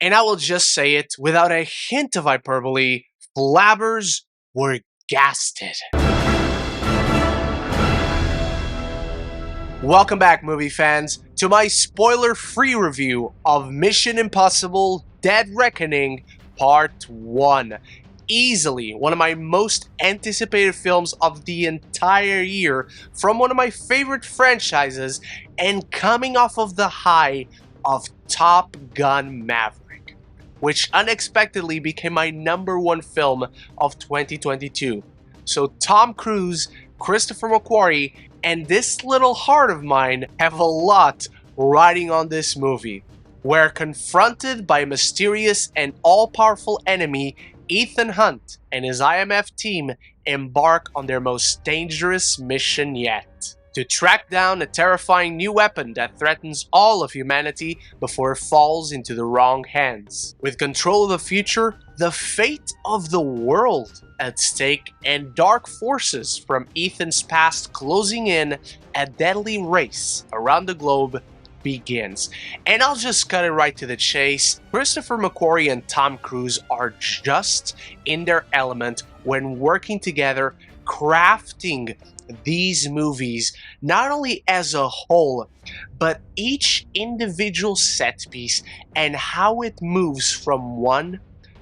And I will just say it without a hint of hyperbole, flabbers were gasted. Welcome back, movie fans, to my spoiler-free review of Mission Impossible Dead Reckoning Part 1. Easily one of my most anticipated films of the entire year from one of my favorite franchises, and coming off of the high of Top Gun Maverick, which unexpectedly became my #1 film of 2022. So Tom Cruise, Christopher McQuarrie, and this little heart of mine have a lot riding on this movie. Where confronted by a mysterious and all-powerful enemy, Ethan Hunt and his IMF team embark on their most dangerous mission yet. To track down a terrifying new weapon that threatens all of humanity before it falls into the wrong hands. With control of the future, the fate of the world at stake, and dark forces from Ethan's past closing in, a deadly race around the globe begins. And I'll just cut it right to the chase. Christopher McQuarrie and Tom Cruise are just in their element when working together, crafting these movies not only as a whole, but each individual set piece and how it moves from one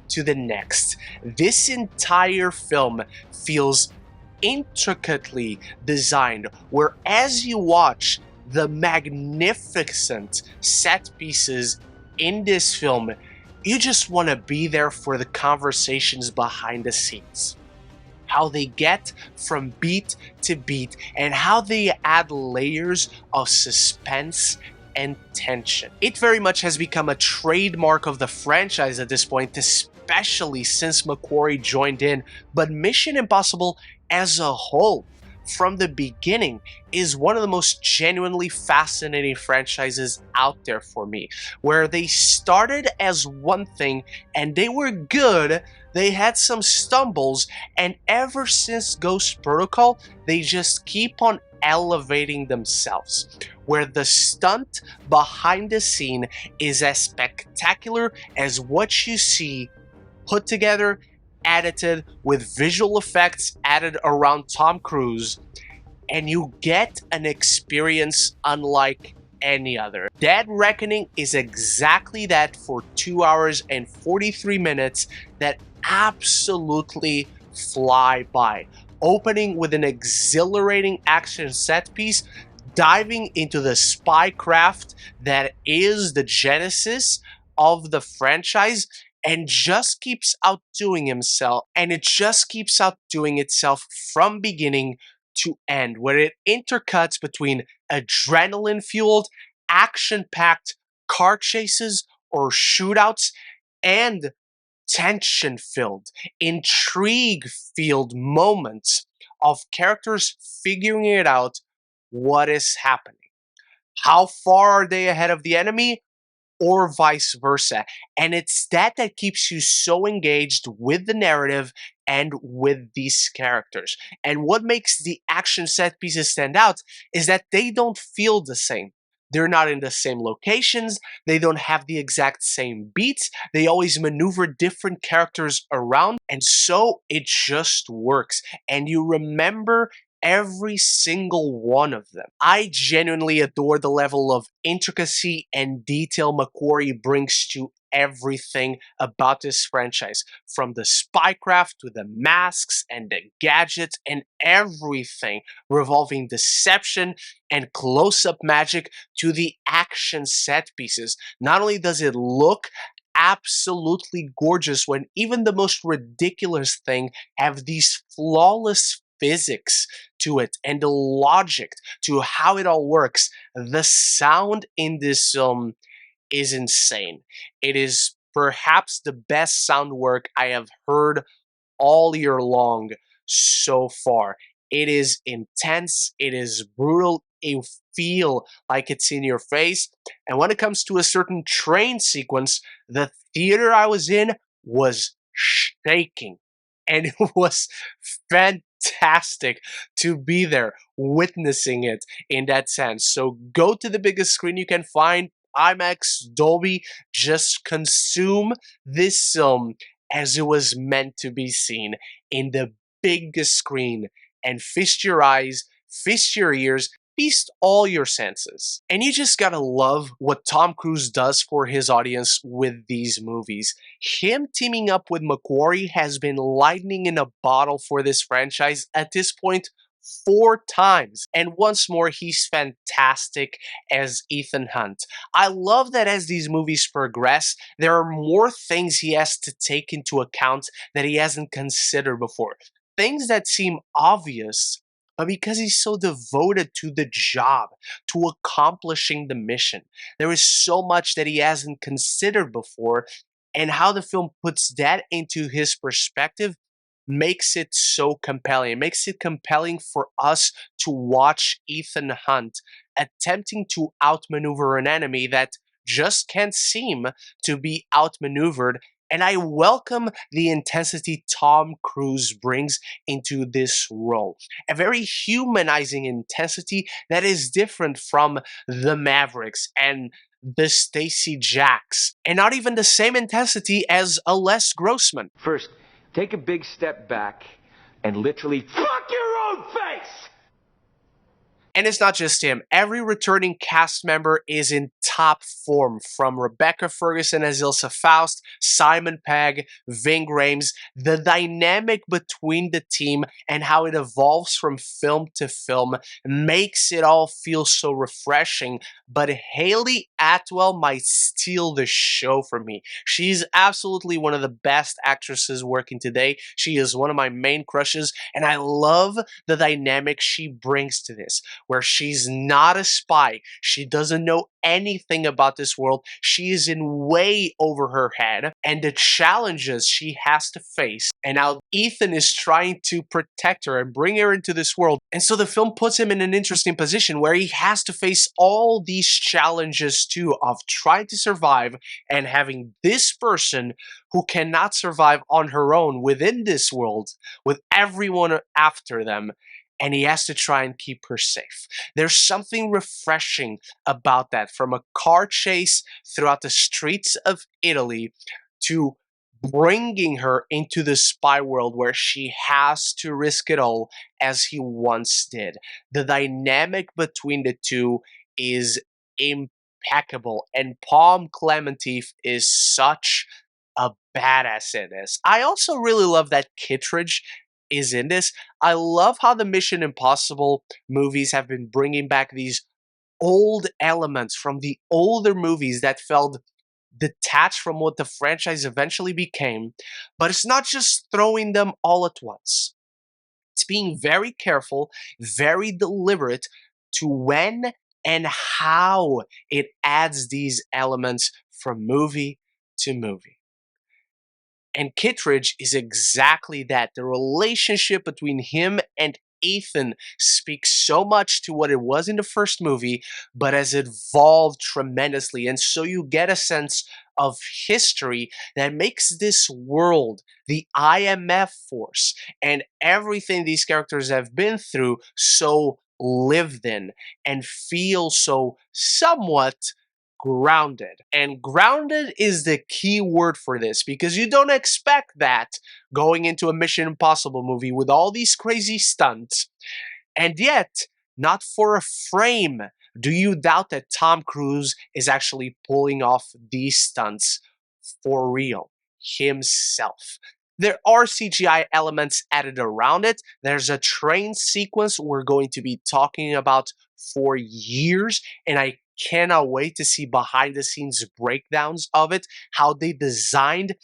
to the next. This entire film feels intricately designed, where as you watch the magnificent set pieces in this film, you just want to be there for the conversations behind the scenes. How they get from beat to beat, and how they add layers of suspense and tension. It very much has become a trademark of the franchise at this point, especially since McQuarrie joined in, but Mission Impossible as a whole, from the beginning, is one of the most genuinely fascinating franchises out there for me, where they started as one thing and they were good, they had some stumbles, and ever since Ghost Protocol, they just keep on elevating themselves, where the stunt behind the scene is as spectacular as what you see put together, edited with visual effects added around Tom Cruise, and you get an experience unlike any other. Dead Reckoning is exactly that for 2 hours and 43 minutes that absolutely fly by. Opening with an exhilarating action set piece, diving into the spy craft that is the genesis of the franchise, and just keeps outdoing himself, and it just keeps outdoing itself from beginning to end, where it intercuts between adrenaline-fueled, action-packed car chases or shootouts, and tension-filled, intrigue-filled moments of characters figuring it out what is happening. How far are they ahead of the enemy? Or vice versa. And it's that keeps you so engaged with the narrative and with these characters. And what makes the action set pieces stand out is that they don't feel the same. They're not in the same locations, they don't have the exact same beats, they always maneuver different characters around, and so it just works. And you remember every single one of them. I genuinely adore the level of intricacy and detail McQuarrie brings to everything about this franchise, from the spycraft to the masks and the gadgets and everything revolving deception and close-up magic to the action set pieces. Not only does it look absolutely gorgeous when even the most ridiculous thing have these flawless physics to it and the logic to how it all works. The sound in this film is insane. It is perhaps the best sound work I have heard all year long so far. It is intense, it is brutal, you feel like it's in your face. And when it comes to a certain train sequence, the theater I was in was shaking. And it was fantastic to be there witnessing it in that sense. So go to the biggest screen you can find, IMAX, Dolby, just consume this film as it was meant to be seen in the biggest screen and feast your eyes, feast your ears, feast all your senses. And you just gotta love what Tom Cruise does for his audience with these movies. Him teaming up with McQuarrie has been lightning in a bottle for this franchise at this point 4 times. And once more, he's fantastic as Ethan Hunt. I love that as these movies progress, there are more things he has to take into account that he hasn't considered before. Things that seem obvious, but because he's so devoted to the job, to accomplishing the mission, there is so much that he hasn't considered before, and how the film puts that into his perspective makes it so compelling. It makes it compelling for us to watch Ethan Hunt attempting to outmaneuver an enemy that just can't seem to be outmaneuvered. And I welcome the intensity Tom Cruise brings into this role. A very humanizing intensity that is different from the Mavericks and the Stacy Jacks, and not even the same intensity as a Les Grossman. First, take a big step back and literally fuck your own face! And it's not just him. Every returning cast member is in top form, from Rebecca Ferguson as Ilsa Faust, Simon Pegg, Ving Rhames. The dynamic between the team and how it evolves from film to film makes it all feel so refreshing. But Haley Atwell might steal the show from me. She's absolutely one of the best actresses working today. She is one of my main crushes, and I love the dynamic she brings to this, where she's not a spy. She doesn't know anything about this world. She is in way over her head, and the challenges she has to face, and how Ethan is trying to protect her and bring her into this world. And so the film puts him in an interesting position where he has to face all these challenges too, of trying to survive and having this person who cannot survive on her own within this world with everyone after them, and he has to try and keep her safe. There's something refreshing about that, from a car chase throughout the streets of Italy to bringing her into the spy world where she has to risk it all as he once did. The dynamic between the two is impeccable, and Palm Clementif is such a badass in this. I also really love that Kittredge is in this. I love how the Mission Impossible movies have been bringing back these old elements from the older movies that felt detached from what the franchise eventually became, but it's not just throwing them all at once. It's being very careful, very deliberate to when and how it adds these elements from movie to movie. And Kittredge is exactly that. The relationship between him and Ethan speaks so much to what it was in the first movie, but has evolved tremendously. And so you get a sense of history that makes this world, the IMF force, and everything these characters have been through so lived in and feel so somewhat grounded. And grounded is the key word for this, because you don't expect that going into a Mission Impossible movie with all these crazy stunts. And yet, not for a frame do you doubt that Tom Cruise is actually pulling off these stunts for real himself. There are CGI elements added around it. There's a train sequence we're going to be talking about for years, and I cannot wait to see behind the scenes breakdowns of it, how they designed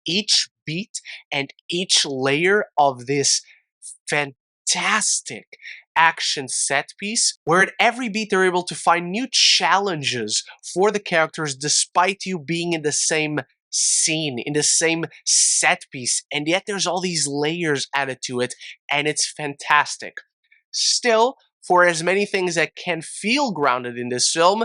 each beat and each layer of this fantastic action set piece, where at every beat they're able to find new challenges for the characters despite you being in the same scene, in the same set piece, and yet there's all these layers added to it, and it's fantastic. Still, for as many things that can feel grounded in this film,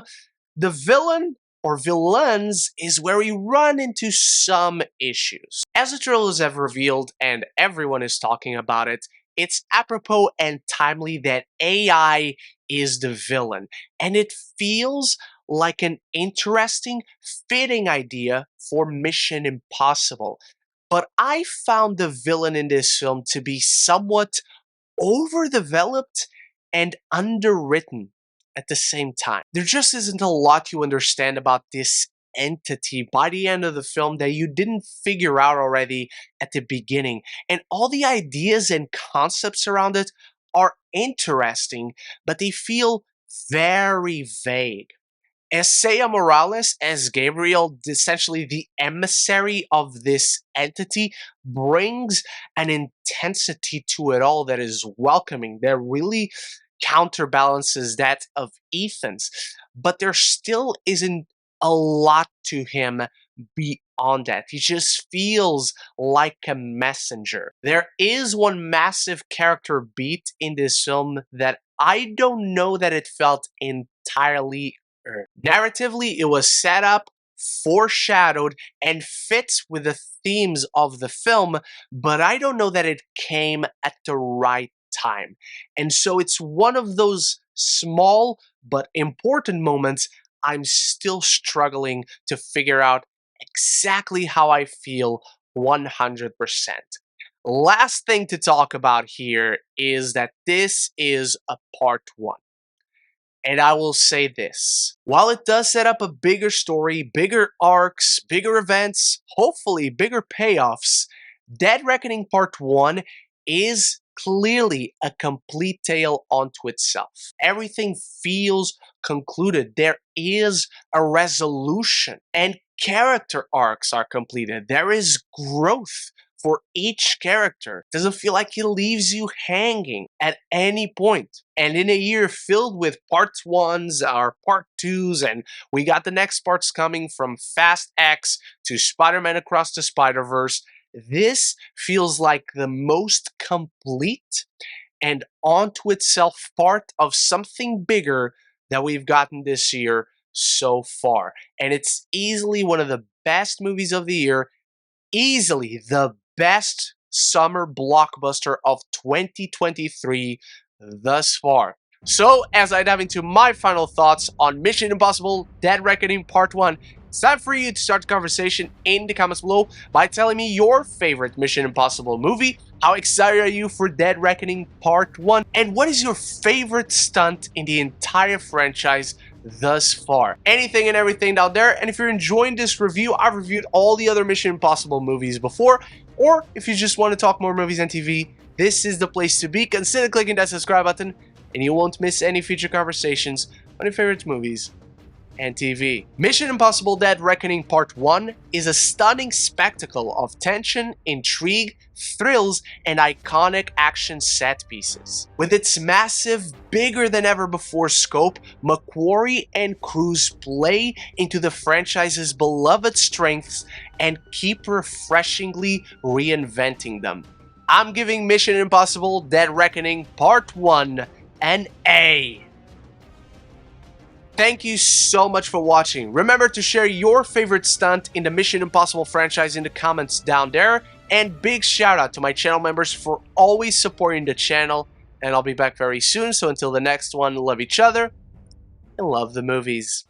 the villain or villains is where we run into some issues. As the trailers have revealed, and everyone is talking about it, it's apropos and timely that AI is the villain, and it feels like an interesting, fitting idea for Mission Impossible. But I found the villain in this film to be somewhat overdeveloped and underwritten at the same time. There just isn't a lot you understand about this entity by the end of the film that you didn't figure out already at the beginning. And all the ideas and concepts around it are interesting, but they feel very vague. Isaiah Morales as Gabriel, essentially the emissary of this entity, brings an intensity to it all that is welcoming, that really counterbalances that of Ethan's. But there still isn't a lot to him beyond that. He just feels like a messenger. There is one massive character beat in this film that I don't know that it felt entirely earned. Narratively, it was set up, foreshadowed, and fits with the themes of the film, but I don't know that it came at the right time. And so it's one of those small but important moments I'm still struggling to figure out exactly how I feel 100%. Last thing to talk about here is that this is a part 1. And I will say this, while it does set up a bigger story, bigger arcs, bigger events, hopefully bigger payoffs, Dead Reckoning Part 1 is clearly a complete tale unto itself. Everything feels concluded. There is a resolution, and character arcs are completed. There is growth for each character. Doesn't feel like it leaves you hanging at any point. And in a year filled with part 1s or part 2s, and we got the next parts coming from Fast X to Spider-Man Across the Spider-Verse, this feels like the most complete and onto itself part of something bigger that we've gotten this year so far. And it's easily one of the best movies of the year, easily the best summer blockbuster of 2023 thus far. So, as I dive into my final thoughts on Mission Impossible Dead Reckoning Part 1, it's time for you to start the conversation in the comments below by telling me your favorite Mission Impossible movie, how excited are you for Dead Reckoning Part 1, and what is your favorite stunt in the entire franchise thus far. Anything and everything down there. And if you're enjoying this review, I've reviewed all the other Mission Impossible movies before, or if you just want to talk more movies and TV, this is the place to be. Consider clicking that subscribe button and you won't miss any future conversations on your favorite movies and TV. Mission Impossible Dead Reckoning Part 1 is a stunning spectacle of tension, intrigue, thrills, and iconic action set pieces. With its massive, bigger than ever before scope, McQuarrie and Cruise play into the franchise's beloved strengths and keep refreshingly reinventing them. I'm giving Mission Impossible Dead Reckoning Part 1 an A. Thank you so much for watching. Remember to share your favorite stunt in the Mission Impossible franchise in the comments down there. And big shout out to my channel members for always supporting the channel. And I'll be back very soon. So until the next one, love each other and love the movies.